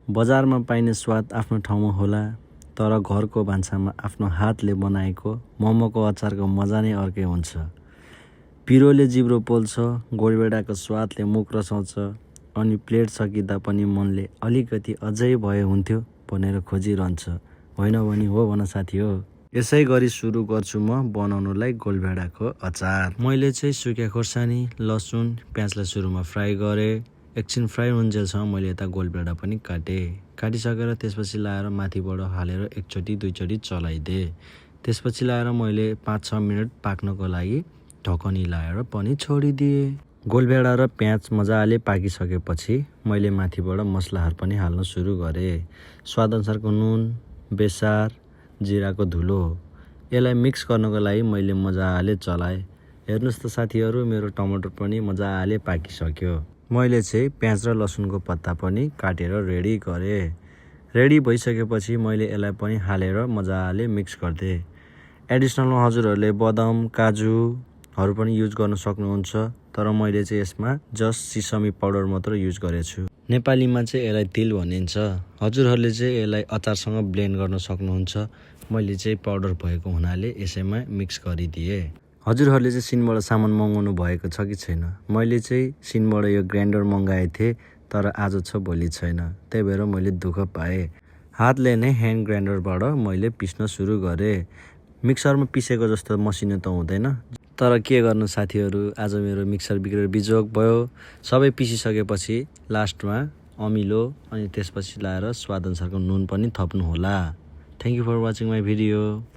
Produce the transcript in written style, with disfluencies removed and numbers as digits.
बजारमा पाइने स्वाद आफ्नो ठाउँमा होला, तर घरको भान्सामा आफ्नो हातले बनाएको मोमोको अचारको मजा नै अर्कै हुन्छ। पिरोले जिब्रो पोल्छ, गोडबेडाको स्वादले मुख रसाउँछ, अनि प्लेट सकिँदा पनि मनले अलिकति अझै भए हुन्थ्यो भनेर खोजिरहन्छ। होइन भने हो भन साथी हो। यसै गरी सुरु गर्छु म बनाउनुलाई गोलभेडाको अचार। मैले चाहिँ सुक्या खोर्सानी, लसुन, प्याजलाई सुरुमा फ्राई गरेँ। एकछिन फ्राई हुन्जेलसम्म मैले यता गोलभेडा पनि काटिसकेर त्यसपछि लाएर माथिबाट हालेर एकचोटि दुईचोटि चलाइदिएँ। त्यसपछि लाएर मैले 5-6 मिनट पाक्नको लागि ढकनी लाएर पनि छोडिदिएँ। गोलभेडा र प्याज मजाले पाकिसकेपछि मैले माथिबाट मसलाहरू पनि हाल्न सुरु गरेँ। स्वादअनुसारको नुन, बेसार, जिराको धुलो। यसलाई मिक्स गर्नको लागि मैले मजाले चलाएँ। हेर्नुहोस् त साथीहरू, मेरो टमाटर पनि मजाले पाकिसक्यो। मैले चाहिँ प्याज र लसुनको पत्ता पनि काटेर रेडी गरेँ। रेडी भइसकेपछि मैले यसलाई पनि हालेर मजाले मिक्स गरिदिएँ। एडिसनलमा हजुरहरूले बदाम, काजुहरू पनि युज गर्न सक्नुहुन्छ, तर मैले चाहिँ यसमा जस्ट सिसमी पाउडर मात्र युज गरेछु। नेपालीमा चाहिँ यसलाई तिल भनिन्छ। हजुरहरूले चाहिँ यसलाई अचारसँग ब्लेन्ड गर्न सक्नुहुन्छ। मैले चाहिँ पाउडर भएको हुनाले यसैमा मिक्स गरिदिएँ। हजुरहरूले चाहिँ सिनबाट सामान मगाउनु भएको छ कि छैन? मैले चाहिँ सिनबाट यो ग्राइन्डर मगाएको थिएँ, तर आज छ भोलि छैन। त्यही भएर मैले दुःख पाएँ। हातले नै ह्यान्ड ग्राइन्डरबाट मैले पिस्न सुरु गरेँ। मिक्सरमा पिसेको जस्तो मसिनो त हुँदैन, तर के गर्नु साथीहरू, आज मेरो मिक्सर बिग्रेर बिजोग भयो। सबै पिसिसकेपछि लास्टमा अमिलो अनि त्यसपछि लाएर स्वादअनुसारको नुन पनि थप्नु होला। Thank you for watching my video.